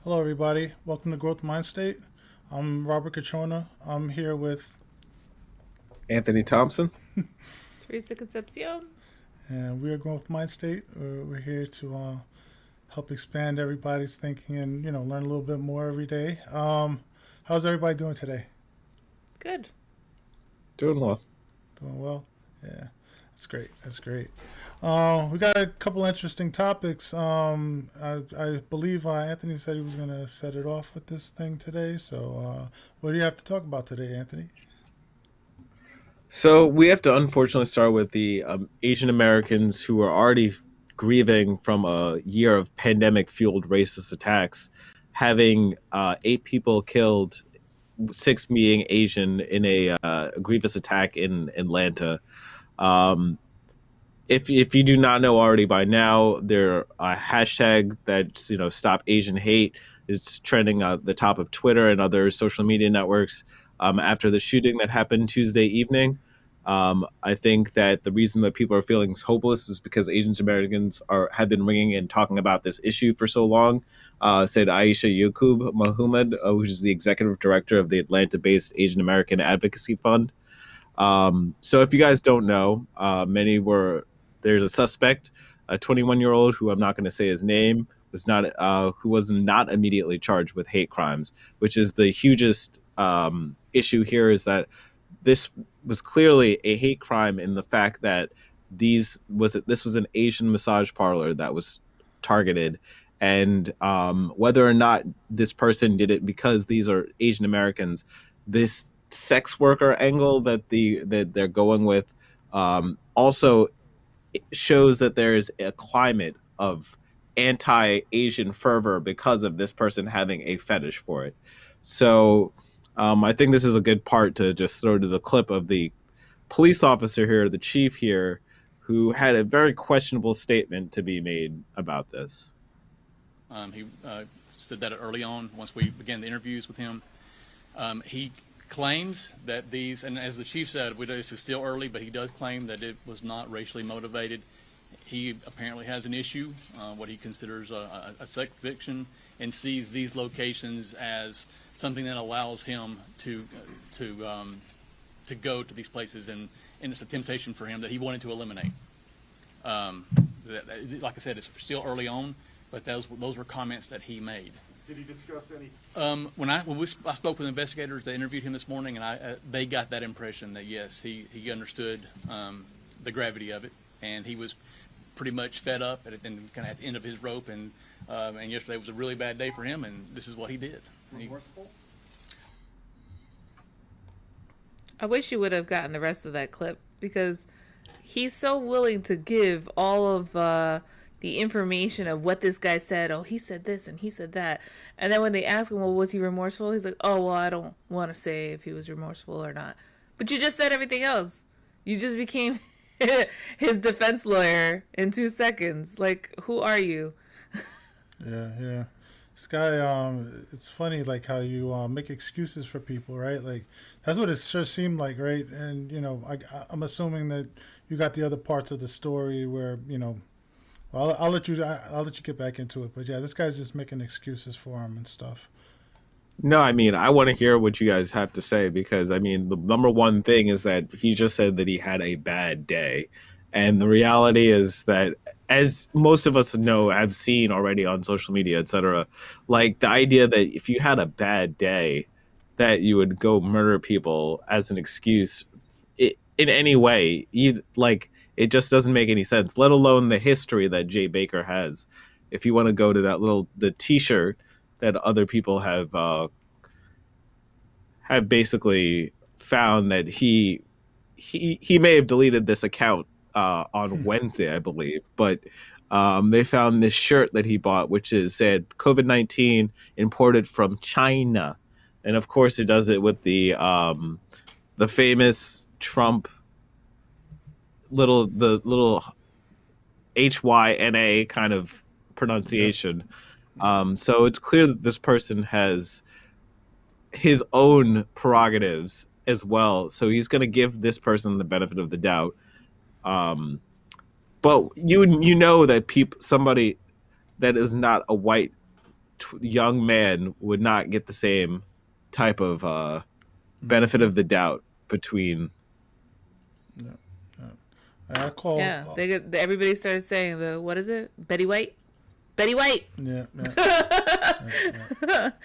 Hello, everybody. Welcome to Growth Mind State. I'm Robert Catrona. I'm here with, Anthony Thompson. Teresa Concepcion. and we are Growth Mind State. We're here to help expand everybody's thinking and learn a little bit more every day. How's everybody doing today? Good. Doing well. Doing well. Yeah, that's great. That's great. We got a couple interesting topics. I believe Anthony said he was going to set it off with this thing today. So, what do you have to talk about today, Anthony? So we have to unfortunately start with the Asian Americans who are already grieving from a year of pandemic fueled racist attacks, having 8 people killed, six being Asian, in a grievous attack in Atlanta. Um, if you do not know already by now, there a hashtag that's stop Asian hate. It's trending at the top of Twitter and other social media networks after the shooting that happened Tuesday evening. I think that the reason that people are feeling hopeless is because Asian Americans have been ringing and talking about this issue for so long. Said Aisha Yaqub Muhammad, which is the executive director of the Atlanta-based Asian American Advocacy Fund. So if you guys don't know, many were there's a suspect, a 21-year-old who I'm not going to say his name, who was not immediately charged with hate crimes, which is the hugest issue here. Is that this was clearly a hate crime in the fact that this was an Asian massage parlor that was targeted, and whether or not this person did it because these are Asian Americans, this sex worker angle that they're going with also shows that there is a climate of anti-Asian fervor because of this person having a fetish for it. So I think this is a good part to just throw to the clip of the police officer here, the chief here, who had a very questionable statement to be made about this. He said that early on, once we began the interviews with him. He claims that these, and as the chief said, this is still early, but he does claim that it was not racially motivated. He apparently has an issue, what he considers a sex addiction, and sees these locations as something that allows him to go to these places, and it's a temptation for him that he wanted to eliminate. Like I said, it's still early on, but those were comments that he made. Did he discuss any? I spoke with investigators that interviewed him this morning, and they got that impression that yes, he understood the gravity of it, and he was pretty much fed up and kind of at the end of his rope, and yesterday was a really bad day for him, and this is what he did. Remorseful? I wish you would have gotten the rest of that clip because he's so willing to give all of the information of what this guy said. Oh, he said this and he said that. And then when they ask him, well, was he remorseful? He's like, oh, well, I don't want to say if he was remorseful or not. But you just said everything else. You just became his defense lawyer in 2 seconds. Like, who are you? Yeah, yeah. This guy, it's funny, like how you make excuses for people, right? Like that's what it sure seemed like, right? And I'm assuming that you got the other parts of the story where well, I'll let you get back into it. But yeah, this guy's just making excuses for him and stuff. No, I mean, I want to hear what you guys have to say because, I mean, the number one thing is that he just said that he had a bad day. And the reality is that, as most of us know, have seen already on social media, etc., like the idea that if you had a bad day, that you would go murder people as an excuse in any way, it just doesn't make any sense, let alone the history that Jay Baker has. If you want to go to the T-shirt that other people have basically found that he may have deleted this account on Wednesday, I believe, but they found this shirt that he bought, which said COVID-19 imported from China, and of course it does it with the famous Trump little HYNA kind of pronunciation. So it's clear that this person has his own prerogatives as well. So he's going to give this person the benefit of the doubt. Um, but you know that somebody that is not a white young man would not get the same type of benefit of the doubt between. I call. Yeah, everybody started saying what is it? Betty White. Betty White. Yeah.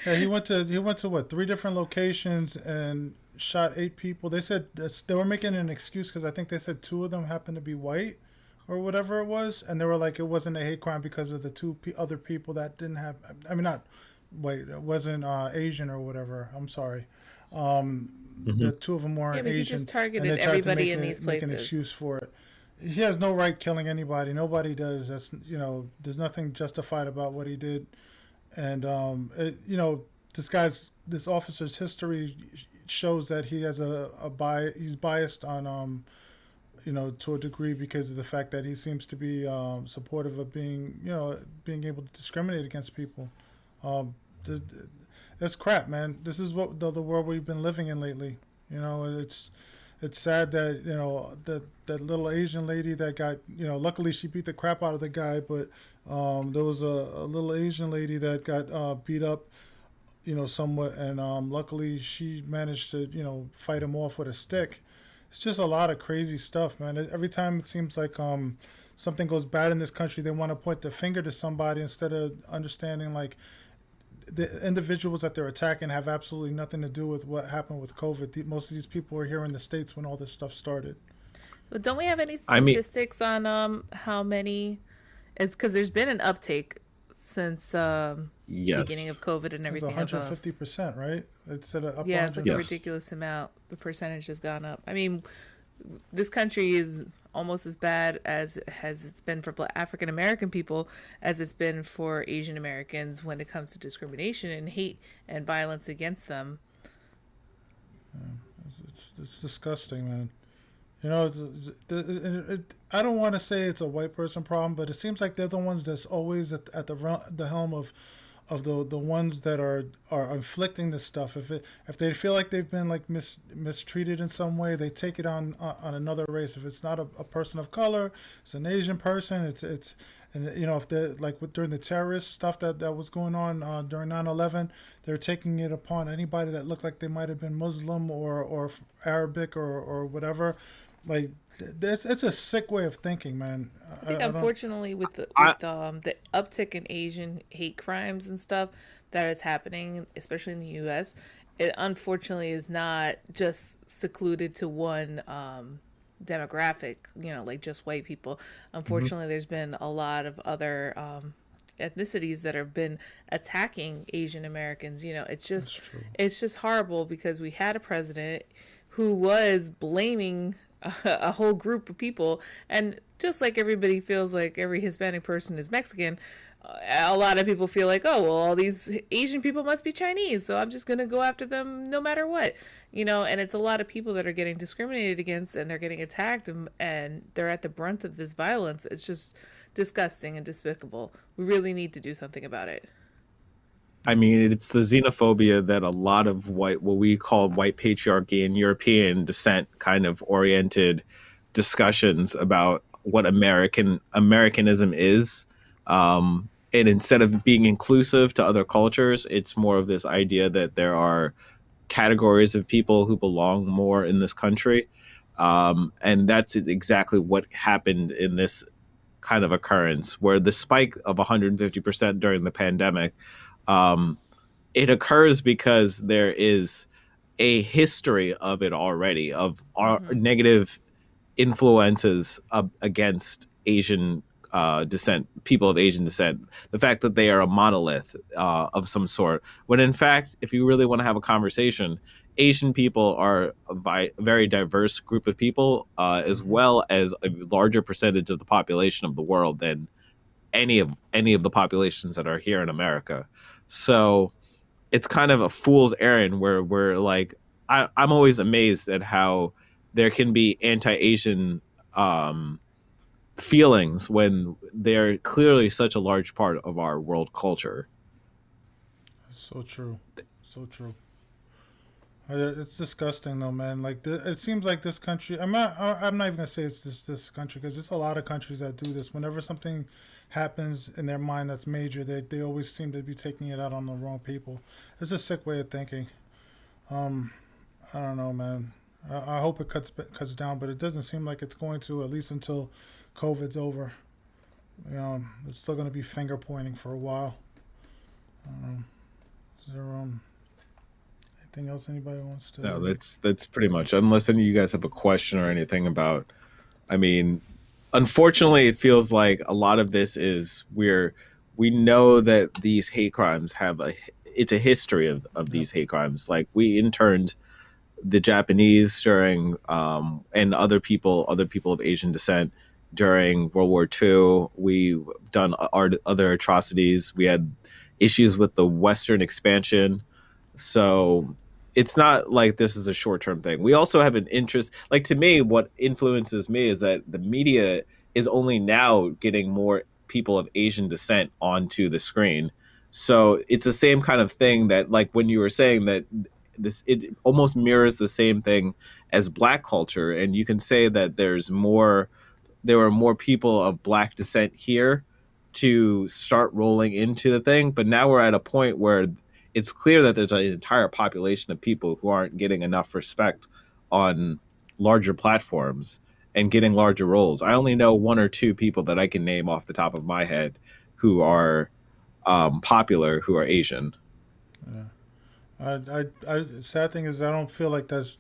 Yeah, he went to what, 3 different locations and shot 8 people. They said they were making an excuse because I think they said 2 of them happened to be white or whatever it was, and they were like it wasn't a hate crime because of the 2 other people that didn't have. I mean, not white. It wasn't Asian or whatever. I'm sorry. The 2 of them weren't Yeah, but he Asian. just targeted everybody in these Make an places. excuse for it. He has no right killing anybody. Nobody does. That's there's nothing justified about what he did, and this officer's history shows that he has a bias. He's biased on to a degree because of the fact that he seems to be supportive of being able to discriminate against people. That's crap, man. This is what the world we've been living in lately. It's sad that that little Asian lady that got luckily she beat the crap out of the guy, but there was a little Asian lady that got beat up somewhat, and luckily she managed to fight him off with a stick. It's just a lot of crazy stuff, man. Every time it seems like something goes bad in this country, they want to point the finger to somebody instead of understanding like the individuals that they're attacking have absolutely nothing to do with what happened with COVID. Most of these people were here in the States when all this stuff started. Well, don't we have any statistics on how many? It's because there's been an uptake since the beginning of COVID and everything. It's 150%, right? It's at up. Yeah, it's like a ridiculous amount. The percentage has gone up. I mean, this country is almost as bad as it's been for African American people as it's been for Asian Americans when it comes to discrimination and hate and violence against them. It's disgusting, man. I don't want to say it's a white person problem, but it seems like they're the ones that's always at the helm of the ones that are inflicting this stuff. If they feel like they've been like mistreated in some way, they take it on another race. If it's not a person of color, it's an Asian person. It's and if they're like during the terrorist stuff that was going on during 9/11, they're taking it upon anybody that looked like they might have been Muslim or Arabic or whatever. Like it's a sick way of thinking, man. I think unfortunately with the uptick in Asian hate crimes and stuff that is happening, especially in the U.S., it unfortunately is not just secluded to one demographic, like just white people. Unfortunately, there's been a lot of other ethnicities that have been attacking Asian Americans. It's just horrible because we had a president who was blaming a whole group of people, and just like everybody feels like every Hispanic person is Mexican, a lot of people feel like, oh well, all these Asian people must be Chinese, so I'm just gonna go after them no matter what, and it's a lot of people that are getting discriminated against and they're getting attacked, and they're at the brunt of this violence. It's just disgusting and despicable. We really need to do something about it. I mean, it's the xenophobia that a lot of what we call white patriarchy and European descent kind of oriented discussions about what Americanism is. And instead of being inclusive to other cultures, it's more of this idea that there are categories of people who belong more in this country. And that's exactly what happened in this kind of occurrence, where the spike of 150% during the pandemic, it occurs because there is a history of it already, of our negative influences against Asian descent, people of Asian descent. The fact that they are a monolith of some sort, when in fact, if you really want to have a conversation, Asian people are a very diverse group of people, as well as a larger percentage of the population of the world than any of the populations that are here in America. So it's kind of a fool's errand where we're like, I'm always amazed at how there can be anti-Asian feelings when they're clearly such a large part of our world culture. So true. So true. It's disgusting though, man. Like it seems like this country, I'm not even gonna say it's this country, because there's a lot of countries that do this. Whenever something happens in their mind that's major, they always seem to be taking it out on the wrong people. It's a sick way of thinking. I don't know, man. I hope it cuts down, but it doesn't seem like it's going to, at least until COVID's over. It's still going to be finger pointing for a while. Is there anything else anybody wants to? No, that's pretty much. Unless any of you guys have a question or anything about. I mean, unfortunately, it feels like a lot of this is we know that these hate crimes it's a history of these hate crimes. Like, we interned the Japanese during and other people of Asian descent during World War II. We've done other atrocities. We had issues with the Western expansion. So it's not like this is a short-term thing. We also have an interest. Like, to me, what influences me is that the media is only now getting more people of Asian descent onto the screen. So it's the same kind of thing that, like, when you were saying that it almost mirrors the same thing as Black culture. And you can say that there were more people of Black descent here to start rolling into the thing. But now we're at a point where it's clear that there's an entire population of people who aren't getting enough respect on larger platforms and getting larger roles. I only know one or two people that I can name off the top of my head who are popular, who are Asian. Yeah. Sad thing is, I don't feel like that's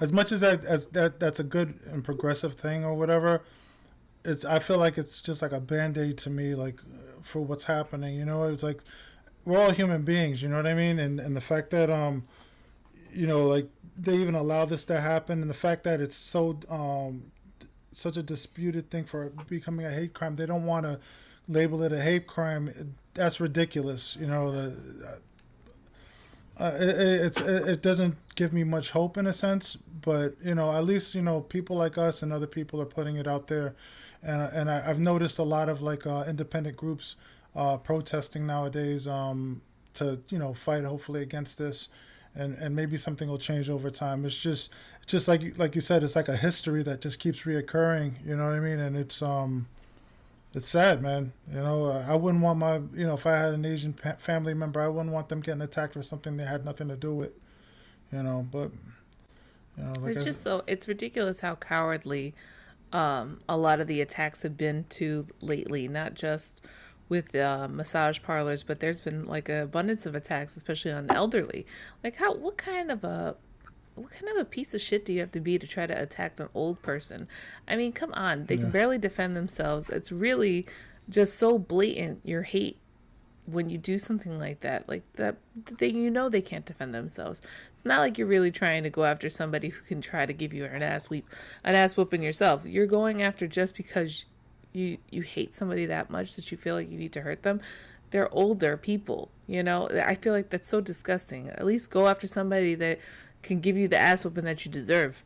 as much as that's a good and progressive thing or whatever. I feel like it's just like a band-aid to me, like, for what's happening. It's like we're all human beings. You know what I mean? And the fact that like, they even allow this to happen, and the fact that it's such a disputed thing for becoming a hate crime, they don't want to label it a hate crime. That's ridiculous. It doesn't give me much hope in a sense, but at least people like us and other people are putting it out there, and I've noticed a lot of, like, independent groups protesting nowadays to fight hopefully against this, and maybe something will change over time. It's just like you said, it's like a history that just keeps reoccurring. You know what I mean? And it's sad, man. I wouldn't want my, if I had an Asian family member, I wouldn't want them getting attacked for something they had nothing to do with, but, like, it's ridiculous how cowardly a lot of the attacks have been to lately, not just with massage parlors, but there's been, like, an abundance of attacks, especially on the elderly. Like, what kind of a piece of shit do you have to be to try to attack an old person? I mean, come on. They can barely defend themselves. It's really just so blatant, your hate, when you do something like that. Like, that they can't defend themselves. It's not like you're really trying to go after somebody who can try to give you an ass whooping yourself. You're going after just because you hate somebody that much that you feel like you need to hurt them. They're older people, I feel like that's so disgusting. At least go after somebody that can give you the ass whooping that you deserve.